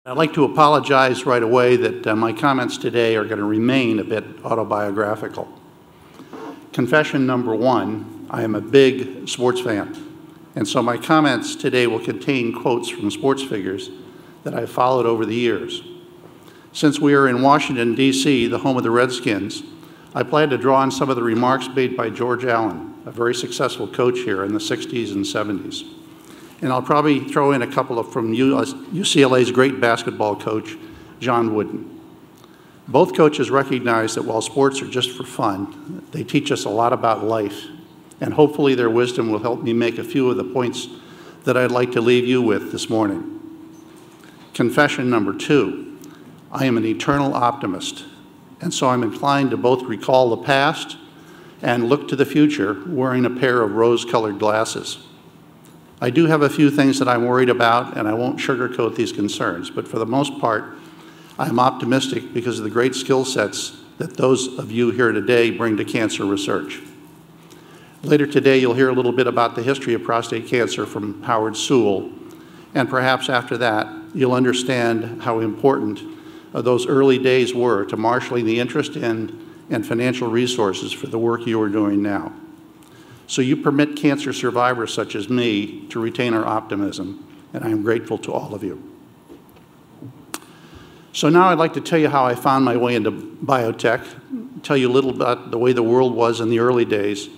I'd like to apologize right away that my comments today are going to remain a bit autobiographical. Confession number one, I am a big sports fan, and so my comments today will contain quotes from sports figures that I've followed over the years. Since we are in Washington, D.C., the home of the Redskins, I plan to draw on some of the remarks made by George Allen, a very successful coach here in the 60s and 70s. And I'll probably throw in a couple from UCLA's great basketball coach, John Wooden. Both coaches recognize that while sports are just for fun, they teach us a lot about life, and hopefully their wisdom will help me make a few of the points that I'd like to leave you with this morning. Confession number two, I am an eternal optimist, and so I'm inclined to both recall the past and look to the future wearing a pair of rose-colored glasses. I do have a few things that I'm worried about, and I won't sugarcoat these concerns, but for the most part, I'm optimistic because of the great skill sets that those of you here today bring to cancer research. Later today, you'll hear a little bit about the history of prostate cancer from Howard Sewell, and perhaps after that, you'll understand how important those early days were to marshaling the interest in and financial resources for the work you are doing now. So you permit cancer survivors such as me to retain our optimism, and I am grateful to all of you. So now I'd like to tell you how I found my way into biotech, tell you a little about the way the world was in the early days,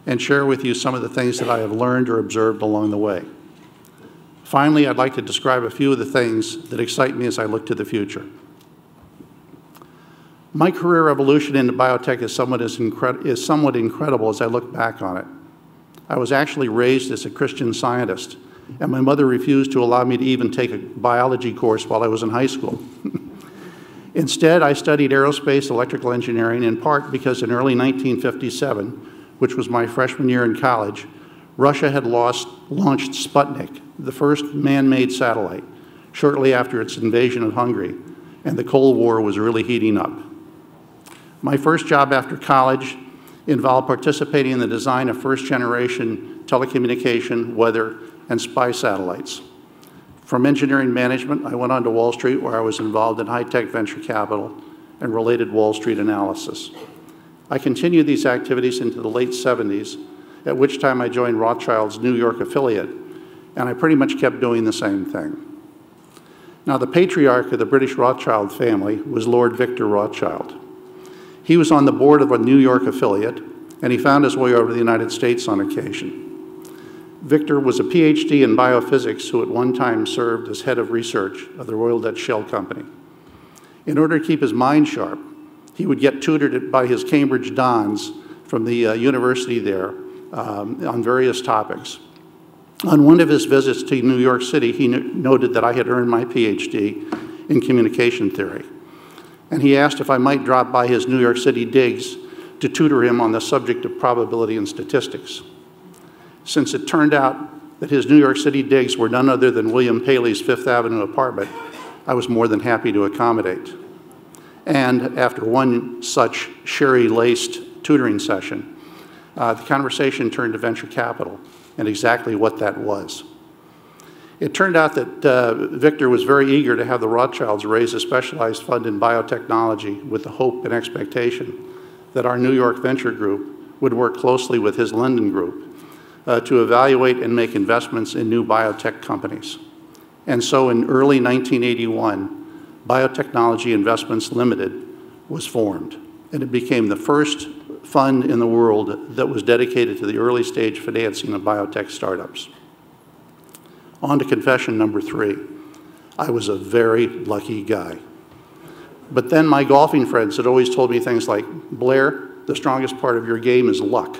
and share with you some of the things that I have learned or observed along the way. Finally, I'd like to describe a few of the things that excite me as I look to the future. My career evolution into biotech is somewhat incredible as I look back on it. I was actually raised as a Christian Scientist, and my mother refused to allow me to even take a biology course while I was in high school. Instead, I studied aerospace electrical engineering, in part because in early 1957, which was my freshman year in college, Russia had launched Sputnik, the first man-made satellite, shortly after its invasion of Hungary, and the Cold War was really heating up. My first job after college involved participating in the design of first-generation telecommunication, weather, and spy satellites. From engineering management, I went on to Wall Street, where I was involved in high-tech venture capital and related Wall Street analysis. I continued these activities into the late 70s, at which time I joined Rothschild's New York affiliate, and I pretty much kept doing the same thing. Now, the patriarch of the British Rothschild family was Lord Victor Rothschild. He was on the board of a New York affiliate, and he found his way over to the United States on occasion. Victor was a PhD in biophysics who at one time served as head of research of the Royal Dutch Shell Company. In order to keep his mind sharp, he would get tutored by his Cambridge dons from the university there on various topics. On one of his visits to New York City, he noted that I had earned my PhD in communication theory. And he asked if I might drop by his New York City digs to tutor him on the subject of probability and statistics. Since it turned out that his New York City digs were none other than William Paley's Fifth Avenue apartment, I was more than happy to accommodate. And after one such sherry-laced tutoring session, the conversation turned to venture capital and exactly what that was. It turned out that Victor was very eager to have the Rothschilds raise a specialized fund in biotechnology with the hope and expectation that our New York venture group would work closely with his London group to evaluate and make investments in new biotech companies. And so in early 1981, Biotechnology Investments Limited was formed, and it became the first fund in the world that was dedicated to the early stage financing of biotech startups. On to confession number three. I was a very lucky guy. But then my golfing friends had always told me things like, Blair, the strongest part of your game is luck.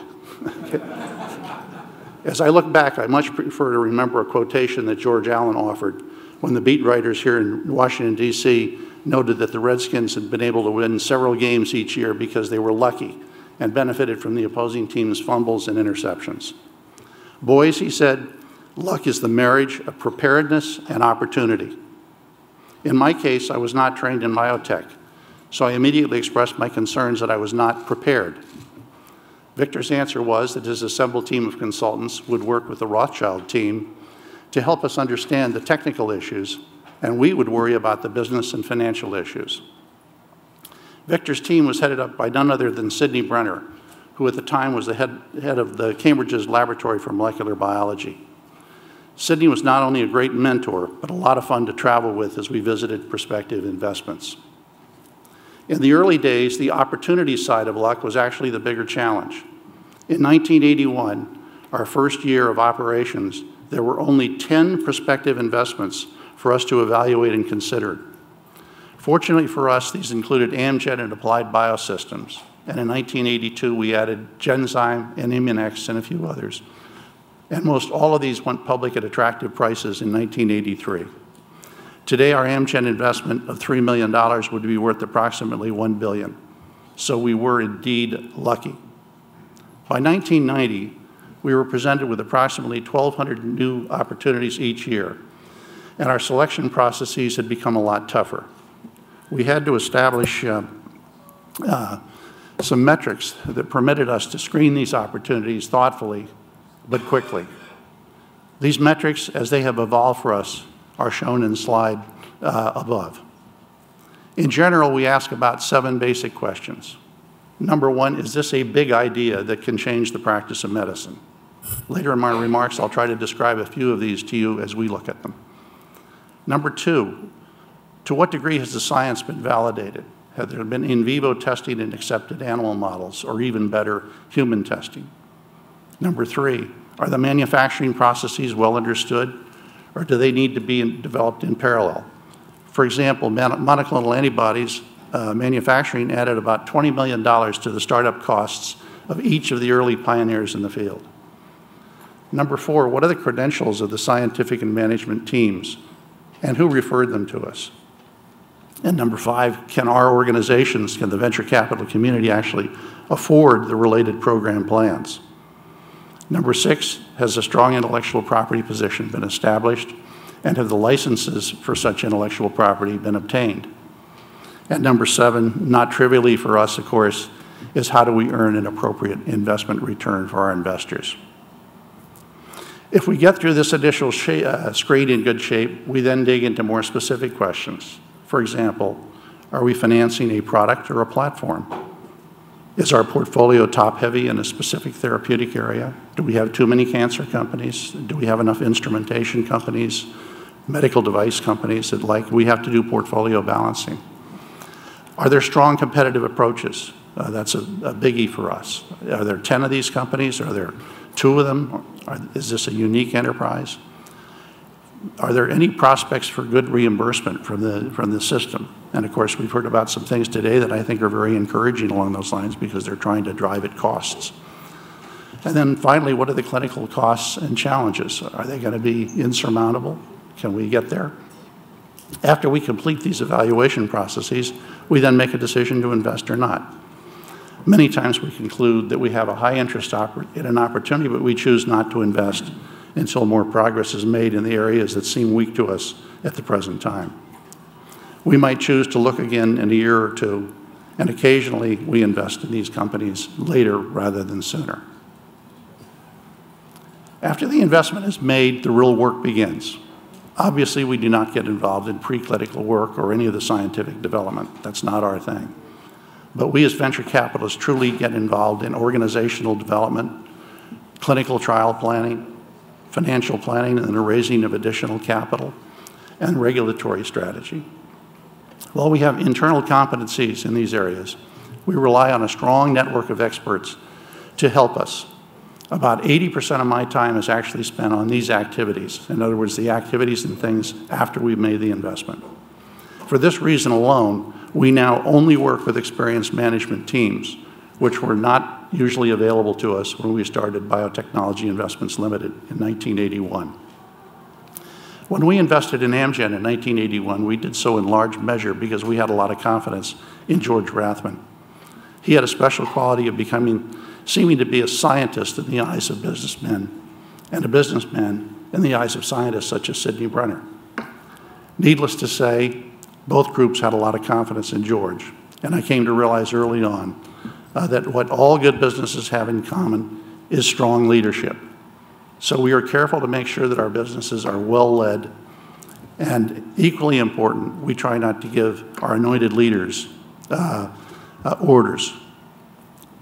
As I look back, I much prefer to remember a quotation that George Allen offered when the beat writers here in Washington, D.C. noted that the Redskins had been able to win several games each year because they were lucky and benefited from the opposing team's fumbles and interceptions. Boys, he said, luck is the marriage of preparedness and opportunity. In my case, I was not trained in biotech, so I immediately expressed my concerns that I was not prepared. Victor's answer was that his assembled team of consultants would work with the Rothschild team to help us understand the technical issues and we would worry about the business and financial issues. Victor's team was headed up by none other than Sidney Brenner, who at the time was the head of the Cambridge's Laboratory for Molecular Biology. Sidney was not only a great mentor, but a lot of fun to travel with as we visited prospective investments. In the early days, the opportunity side of luck was actually the bigger challenge. In 1981, our first year of operations, there were only 10 prospective investments for us to evaluate and consider. Fortunately for us, these included Amgen and Applied Biosystems. And in 1982, we added Genzyme and Immunex and a few others. And most all of these went public at attractive prices in 1983. Today, our Amgen investment of $3 million would be worth approximately $1 billion. So we were indeed lucky. By 1990, we were presented with approximately 1,200 new opportunities each year, and our selection processes had become a lot tougher. We had to establish some metrics that permitted us to screen these opportunities thoughtfully but quickly. These metrics, as they have evolved for us, are shown in the slide above. In general, we ask about 7 basic questions. Number 1, is this a big idea that can change the practice of medicine? Later in my remarks, I'll try to describe a few of these to you as we look at them. Number 2, to what degree has the science been validated? Have there been in vivo testing in accepted animal models, or even better, human testing? Number 3, are the manufacturing processes well understood, or do they need to be developed in parallel? For example, monoclonal antibodies manufacturing added about $20 million to the startup costs of each of the early pioneers in the field. Number 4, what are the credentials of the scientific and management teams, and who referred them to us? And number 5, can our organizations, can the venture capital community actually afford the related program plans? Number 6, has a strong intellectual property position been established, and have the licenses for such intellectual property been obtained? And number 7, not trivially for us, of course, is how do we earn an appropriate investment return for our investors? If we get through this initial screen in good shape, we then dig into more specific questions. For example, are we financing a product or a platform? Is our portfolio top-heavy in a specific therapeutic area? Do we have too many cancer companies? Do we have enough instrumentation companies, medical device companies that we have to do portfolio balancing? Are there strong competitive approaches? That's a biggie for us. Are there 10 of these companies? Are there 2 of them? Is this a unique enterprise? Are there any prospects for good reimbursement from the system? And of course, we've heard about some things today that I think are very encouraging along those lines because they're trying to drive at costs. And then finally, what are the clinical costs and challenges? Are they going to be insurmountable? Can we get there? After we complete these evaluation processes, we then make a decision to invest or not. Many times we conclude that we have a high interest in an opportunity, but we choose not to invest until more progress is made in the areas that seem weak to us at the present time. We might choose to look again in a year or 2, and occasionally we invest in these companies later rather than sooner. After the investment is made, the real work begins. Obviously, we do not get involved in preclinical work or any of the scientific development. That's not our thing. But we as venture capitalists truly get involved in organizational development, clinical trial planning, financial planning and the raising of additional capital, and regulatory strategy. While we have internal competencies in these areas, we rely on a strong network of experts to help us. About 80% of my time is actually spent on these activities. In other words, the activities and things after we've made the investment. For this reason alone, we now only work with experienced management teams, which were not usually available to us when we started Biotechnology Investments Limited in 1981. When we invested in Amgen in 1981, we did so in large measure because we had a lot of confidence in George Rathman. He had a special quality of seeming to be a scientist in the eyes of businessmen, and a businessman in the eyes of scientists such as Sidney Brenner. Needless to say, both groups had a lot of confidence in George, and I came to realize early on that what all good businesses have in common is strong leadership. So we are careful to make sure that our businesses are well led And equally important, we try not to give our anointed leaders orders.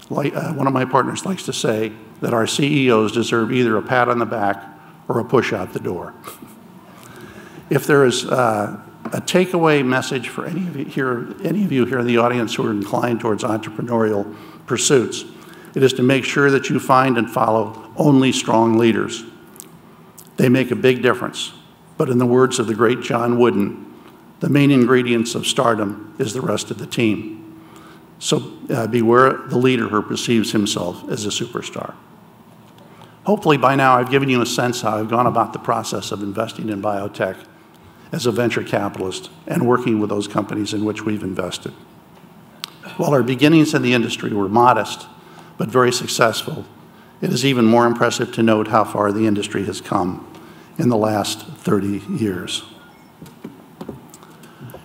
Like, one of my partners likes to say that our CEOs deserve either a pat on the back or a push out the door. If there is a takeaway message for any of you here in the audience who are inclined towards entrepreneurial pursuits, it is to make sure that you find and follow only strong leaders. They make a big difference. But in the words of the great John Wooden, the main ingredients of stardom is the rest of the team. So beware the leader who perceives himself as a superstar. Hopefully by now I've given you a sense how I've gone about the process of investing in biotech as a venture capitalist and working with those companies in which we've invested. While our beginnings in the industry were modest but very successful, it is even more impressive to note how far the industry has come in the last 30 years.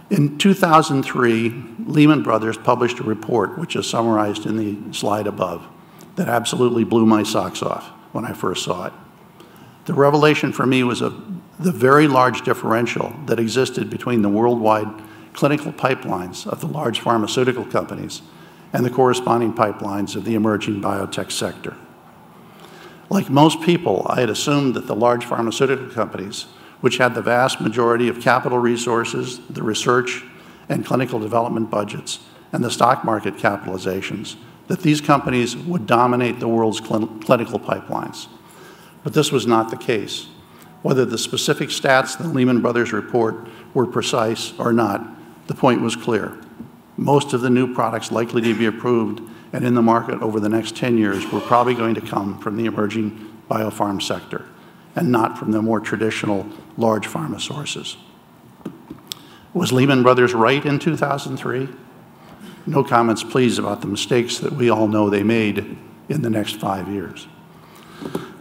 In 2003, Lehman Brothers published a report, which is summarized in the slide above, that absolutely blew my socks off when I first saw it. The revelation for me was the very large differential that existed between the worldwide clinical pipelines of the large pharmaceutical companies and the corresponding pipelines of the emerging biotech sector. Like most people, I had assumed that the large pharmaceutical companies, which had the vast majority of capital resources, the research and clinical development budgets, and the stock market capitalizations, that these companies would dominate the world's clinical pipelines. But this was not the case. Whether the specific stats in the Lehman Brothers report were precise or not, the point was clear. Most of the new products likely to be approved and in the market over the next 10 years were probably going to come from the emerging biopharm sector and not from the more traditional large pharma sources. Was Lehman Brothers right in 2003? No comments, please, about the mistakes that we all know they made in the next 5 years.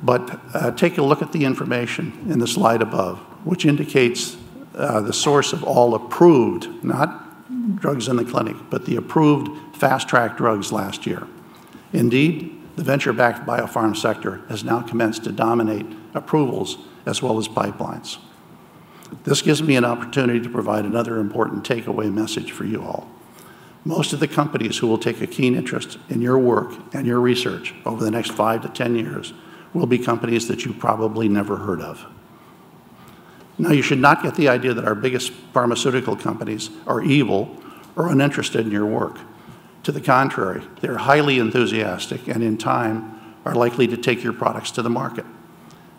But take a look at the information in the slide above, which indicates the source of all approved, not drugs in the clinic, but the approved fast-track drugs last year. Indeed, the venture-backed biopharm sector has now commenced to dominate approvals as well as pipelines. This gives me an opportunity to provide another important takeaway message for you all. Most of the companies who will take a keen interest in your work and your research over the next 5 to 10 years will be companies that you probably never heard of. Now, you should not get the idea that our biggest pharmaceutical companies are evil or uninterested in your work. To the contrary, they're highly enthusiastic and in time are likely to take your products to the market.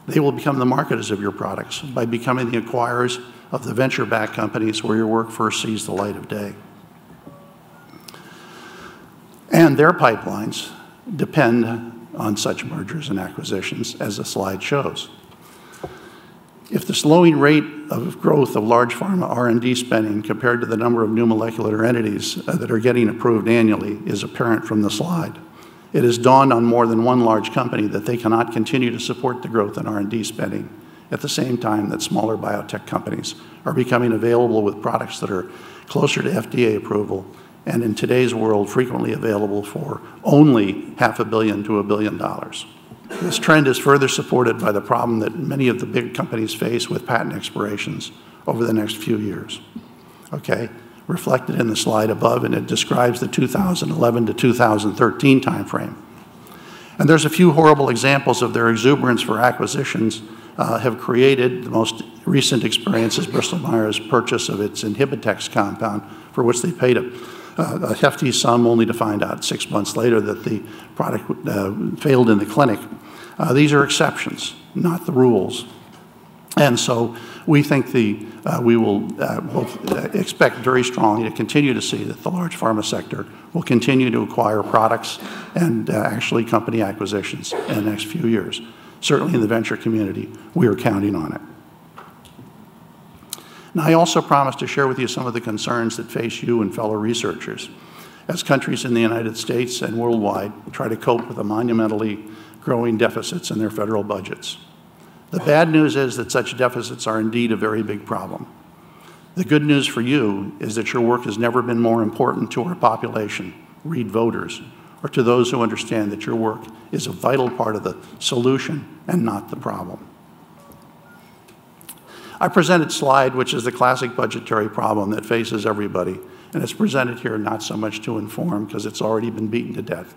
They will become the marketers of your products by becoming the acquirers of the venture-backed companies where your work first sees the light of day. And their pipelines depend on such mergers and acquisitions, as the slide shows. If the slowing rate of growth of large pharma R&D spending compared to the number of new molecular entities that are getting approved annually is apparent from the slide, it has dawned on more than one large company that they cannot continue to support the growth in R&D spending at the same time that smaller biotech companies are becoming available with products that are closer to FDA approval and in today's world frequently available for only $500 million to $1 billion. This trend is further supported by the problem that many of the big companies face with patent expirations over the next few years. Okay, reflected in the slide above, and it describes the 2011 to 2013 timeframe. And there's a few horrible examples of their exuberance for acquisitions have created. The most recent experience is Bristol-Myers' purchase of its Inhibitex compound, for which they paid a hefty sum only to find out 6 months later that the product failed in the clinic. These are exceptions, not the rules. And so we think we will expect very strongly to continue to see that the large pharma sector will continue to acquire products and actually company acquisitions in the next few years. Certainly in the venture community, we are counting on it. Now, I also promised to share with you some of the concerns that face you and fellow researchers as countries in the United States and worldwide try to cope with the monumentally growing deficits in their federal budgets. The bad news is that such deficits are indeed a very big problem. The good news for you is that your work has never been more important to our population, read voters, or to those who understand that your work is a vital part of the solution and not the problem. I presented a slide, which is the classic budgetary problem that faces everybody. And it's presented here not so much to inform, because it's already been beaten to death,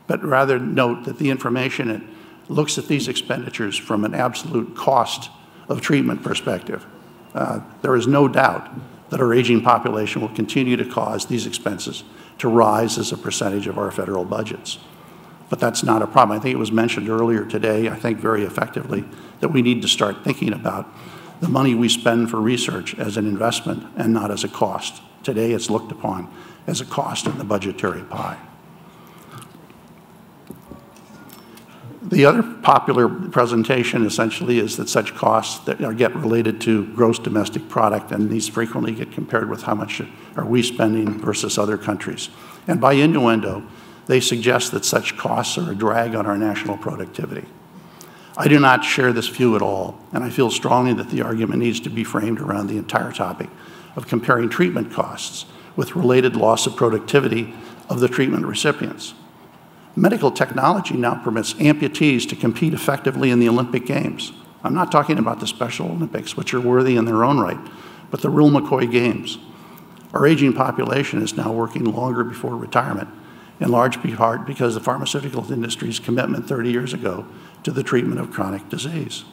but rather note that the information, it looks at these expenditures from an absolute cost of treatment perspective. There is no doubt that our aging population will continue to cause these expenses to rise as a percentage of our federal budgets. But that's not a problem. I think it was mentioned earlier today, I think very effectively, that we need to start thinking about the money we spend for research as an investment and not as a cost. Today it's looked upon as a cost in the budgetary pie. The other popular presentation essentially is that such costs that get related to gross domestic product, and these frequently get compared with how much are we spending versus other countries. And by innuendo, they suggest that such costs are a drag on our national productivity. I do not share this view at all, and I feel strongly that the argument needs to be framed around the entire topic of comparing treatment costs with related loss of productivity of the treatment recipients. Medical technology now permits amputees to compete effectively in the Olympic Games. I'm not talking about the Special Olympics, which are worthy in their own right, but the real McCoy Games. Our aging population is now working longer before retirement, in large part because of the pharmaceutical industry's commitment 30 years ago to the treatment of chronic disease.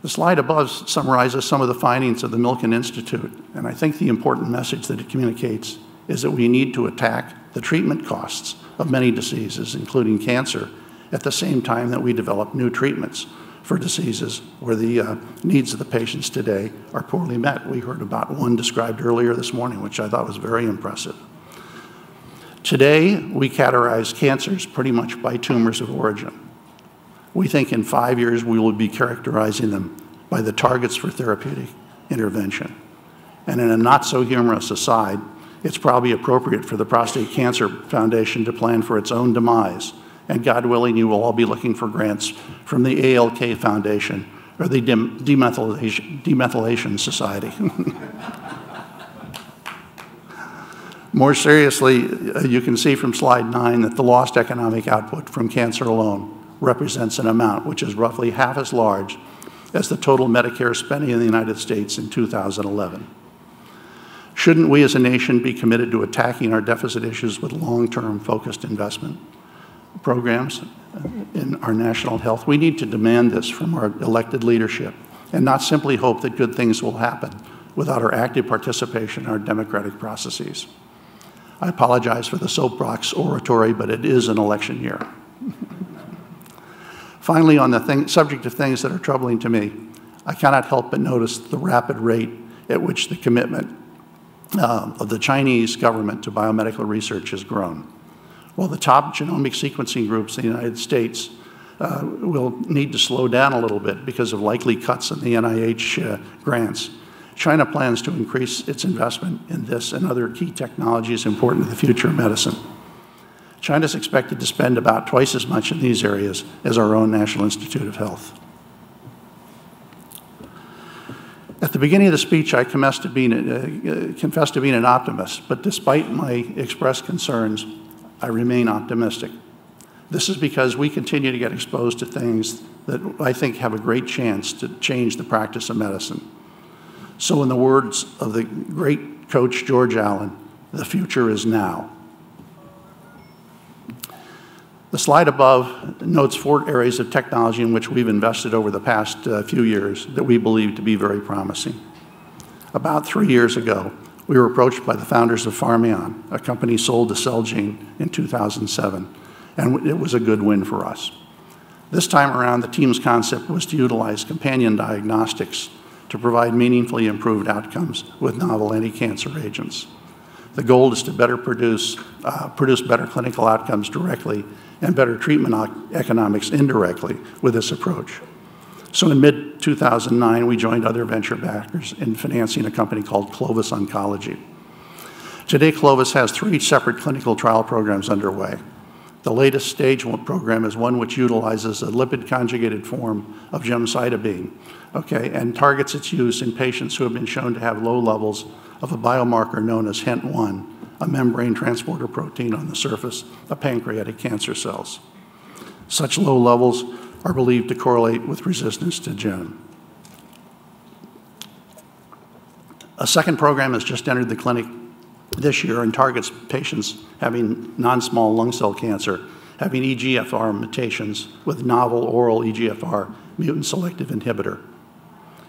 The slide above summarizes some of the findings of the Milken Institute, and I think the important message that it communicates is that we need to attack the treatment costs of many diseases, including cancer, at the same time that we develop new treatments for diseases where the needs of the patients today are poorly met. We heard about one described earlier this morning, which I thought was very impressive. Today, we categorize cancers pretty much by tumors of origin. We think in 5 years we will be characterizing them by the targets for therapeutic intervention. And in a not so humorous aside, it's probably appropriate for the Prostate Cancer Foundation to plan for its own demise. And God willing, you will all be looking for grants from the ALK Foundation or the Demethylation Society. More seriously, you can see from slide 9 that the lost economic output from cancer alone represents an amount which is roughly half as large as the total Medicare spending in the United States in 2011. Shouldn't we as a nation be committed to attacking our deficit issues with long-term focused investment programs in our national health? We need to demand this from our elected leadership and not simply hope that good things will happen without our active participation in our democratic processes. I apologize for the soapbox oratory, but it is an election year. Finally, on the subject of things that are troubling to me, I cannot help but notice the rapid rate at which the commitment of the Chinese government to biomedical research has grown. While the top genomic sequencing groups in the United States will need to slow down a little bit because of likely cuts in the NIH grants, China plans to increase its investment in this and other key technologies important to the future of medicine. China is expected to spend about twice as much in these areas as our own National Institute of Health. At the beginning of the speech, I confessed to being an optimist, but despite my expressed concerns, I remain optimistic. This is because we continue to get exposed to things that I think have a great chance to change the practice of medicine. So in the words of the great coach George Allen, the future is now. The slide above notes 4 areas of technology in which we've invested over the past few years that we believe to be very promising. About 3 years ago, we were approached by the founders of Pharma, a company sold to Celgene in 2007, and it was a good win for us. This time around, the team's concept was to utilize companion diagnostics to provide meaningfully improved outcomes with novel anti-cancer agents. The goal is to produce better clinical outcomes directly and better treatment economics indirectly with this approach. So in mid-2009, we joined other venture backers in financing a company called Clovis Oncology. Today, Clovis has 3 separate clinical trial programs underway. The latest stage 1 program is one which utilizes a lipid-conjugated form of gemcitabine, and targets its use in patients who have been shown to have low levels of a biomarker known as HENT1, a membrane transporter protein on the surface of pancreatic cancer cells. Such low levels are believed to correlate with resistance to gin. A second program has just entered the clinic this year and targets patients having non-small lung cell cancer, having EGFR mutations with novel oral EGFR mutant selective inhibitor.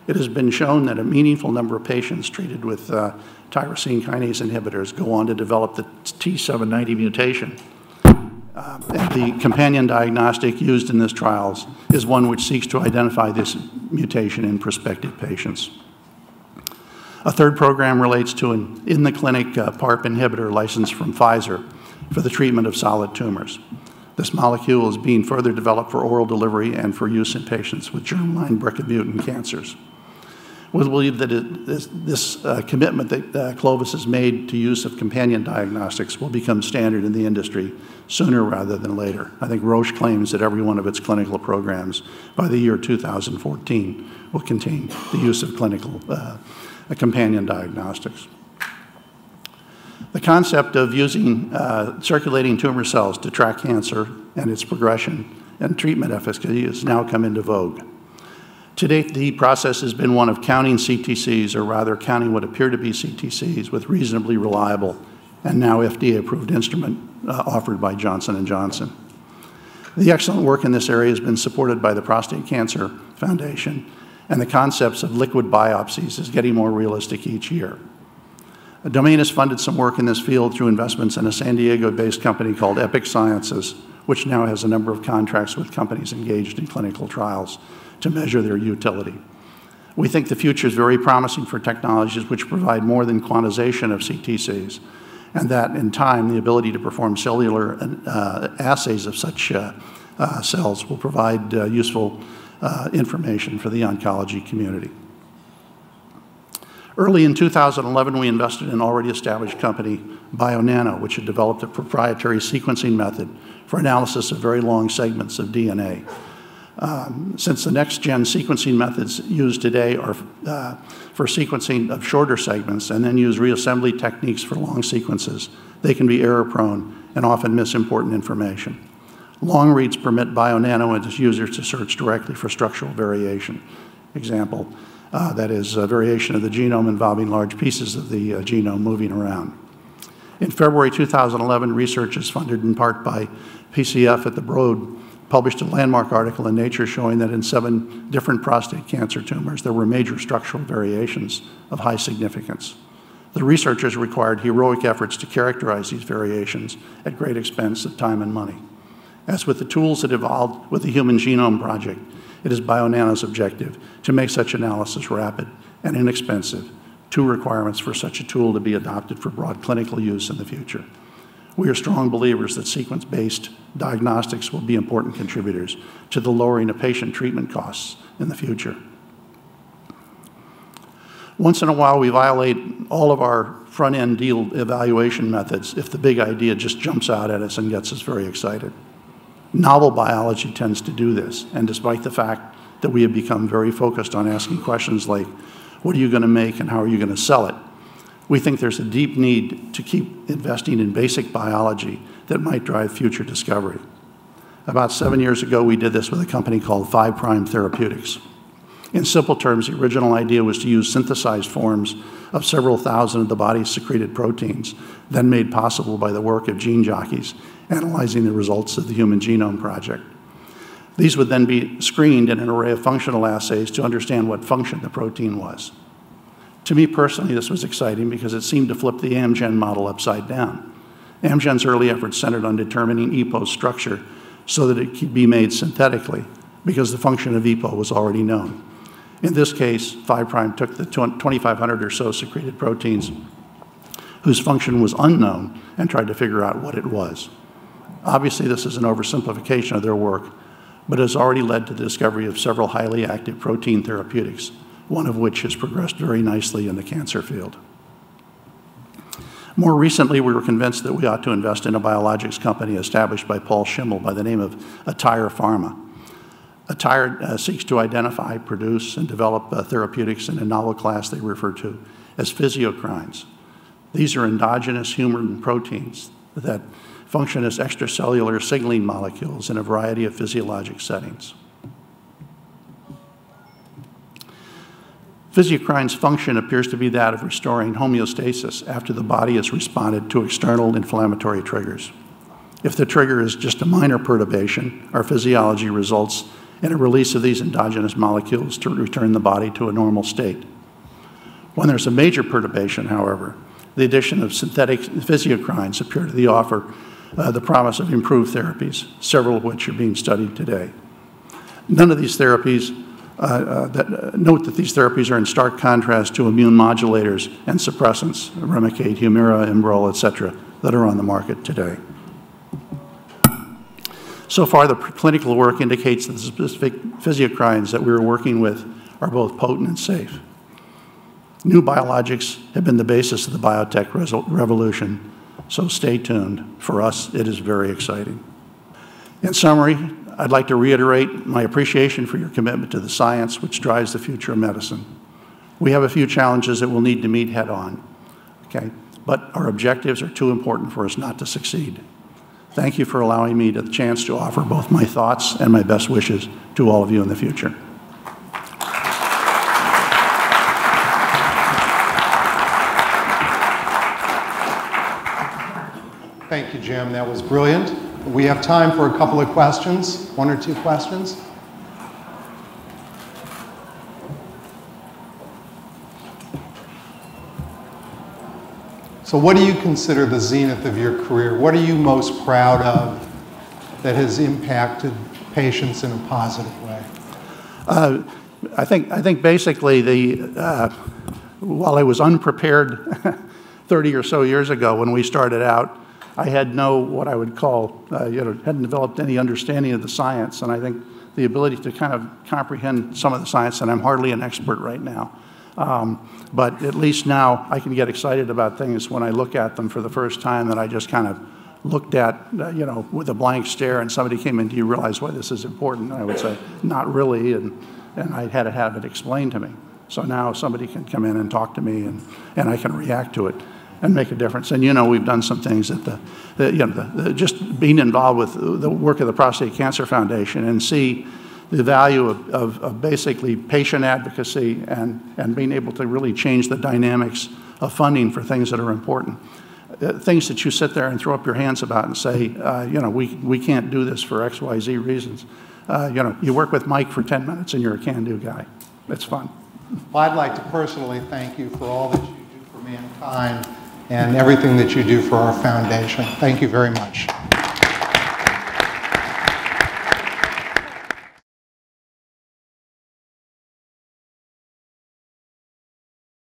It has been shown that a meaningful number of patients treated with tyrosine kinase inhibitors go on to develop the T790 mutation. And the companion diagnostic used in this trials is one which seeks to identify this mutation in prospective patients. A third program relates to an in-the-clinic PARP inhibitor licensed from Pfizer for the treatment of solid tumors. This molecule is being further developed for oral delivery and for use in patients with germline BRCA mutant cancers. We believe that this commitment that Clovis has made to use of companion diagnostics will become standard in the industry sooner rather than later. I think Roche claims that every one of its clinical programs by the year 2014 will contain the use of clinical companion diagnostics. The concept of using circulating tumor cells to track cancer and its progression and treatment efficacy has now come into vogue. To date, the process has been one of counting CTCs, or rather counting what appear to be CTCs, with reasonably reliable and now FDA-approved instrument offered by Johnson & Johnson. The excellent work in this area has been supported by the Prostate Cancer Foundation, and the concepts of liquid biopsies is getting more realistic each year. Domain has funded some work in this field through investments in a San Diego-based company called Epic Sciences, which now has a number of contracts with companies engaged in clinical trials to measure their utility. We think the future is very promising for technologies which provide more than quantization of CTCs, and that in time the ability to perform cellular assays of such cells will provide useful information for the oncology community. Early in 2011, we invested in an already established company, BioNano, which had developed a proprietary sequencing method for analysis of very long segments of DNA. Since the next-gen sequencing methods used today are for sequencing of shorter segments and then use reassembly techniques for long sequences, they can be error-prone and often miss important information. Long reads permit BioNano and its users to search directly for structural variation. Example, that is a variation of the genome involving large pieces of the genome moving around. In February 2011, researchers funded in part by PCF at the Broad published a landmark article in Nature showing that in 7 different prostate cancer tumors, there were major structural variations of high significance. The researchers required heroic efforts to characterize these variations at great expense of time and money. As with the tools that evolved with the Human Genome Project, it is BioNano's objective to make such analysis rapid and inexpensive, 2 requirements for such a tool to be adopted for broad clinical use in the future. We are strong believers that sequence-based diagnostics will be important contributors to the lowering of patient treatment costs in the future. Once in a while, we violate all of our front-end deal evaluation methods if the big idea just jumps out at us and gets us very excited. Novel biology tends to do this, and despite the fact that we have become very focused on asking questions like, what are you going to make and how are you going to sell it? We think there's a deep need to keep investing in basic biology that might drive future discovery. About 7 years ago, we did this with a company called 5' Therapeutics. In simple terms, the original idea was to use synthesized forms of several thousand of the body's secreted proteins, then made possible by the work of gene jockeys analyzing the results of the Human Genome Project. These would then be screened in an array of functional assays to understand what function the protein was. To me personally, this was exciting because it seemed to flip the Amgen model upside down. Amgen's early efforts centered on determining EPO's structure so that it could be made synthetically because the function of EPO was already known. In this case, 5' took the 2,500 or so secreted proteins whose function was unknown and tried to figure out what it was. Obviously, this is an oversimplification of their work, but has already led to the discovery of several highly active protein therapeutics, one of which has progressed very nicely in the cancer field. More recently, we were convinced that we ought to invest in a biologics company established by Paul Schimmel by the name of Pharma. Atyre seeks to identify, produce, and develop therapeutics in a novel class they refer to as physiocrines. These are endogenous human proteins that function as extracellular signaling molecules in a variety of physiologic settings. Physiocrine's function appears to be that of restoring homeostasis after the body has responded to external inflammatory triggers. If the trigger is just a minor perturbation, our physiology results in a release of these endogenous molecules to return the body to a normal state. When there's a major perturbation, however, the addition of synthetic physiocrines appear to offer the promise of improved therapies, several of which are being studied today. None of these therapies, note that these therapies are in stark contrast to immune modulators and suppressants, Remicade, Humira, Enbrel, et cetera, that are on the market today. So far, the preclinical work indicates that the specific physiocrines that we're working with are both potent and safe. New biologics have been the basis of the biotech revolution, so stay tuned. For us, it is very exciting. In summary, I'd like to reiterate my appreciation for your commitment to the science which drives the future of medicine. We have a few challenges that we'll need to meet head on, okay? But our objectives are too important for us not to succeed. Thank you for allowing me the chance to offer both my thoughts and my best wishes to all of you in the future. Thank you, Jim. That was brilliant. We have time for a couple of questions, one or two questions. So what do you consider the zenith of your career? What are you most proud of that has impacted patients in a positive way? I think basically while I was unprepared 30 or so years ago when we started out, I had what I would call, hadn't developed any understanding of the science, and I think the ability to kind of comprehend some of the science, and I'm hardly an expert right now. But at least now I can get excited about things when I look at them for the first time that I just kind of looked at, with a blank stare, and somebody came in, do you realize why this is important? And I would say, not really, and I had to have it explained to me. So now somebody can come in and talk to me, and I can react to it and make a difference. And we've done some things that just being involved with the work of the Prostate Cancer Foundation and see the value of basically patient advocacy and being able to really change the dynamics of funding for things that are important. Things that you sit there and throw up your hands about and say, we can't do this for X, Y, Z reasons. You work with Mike for 10 minutes and you're a can-do guy. It's fun. Well, I'd like to personally thank you for all that you do for mankind and everything that you do for our foundation. Thank you very much.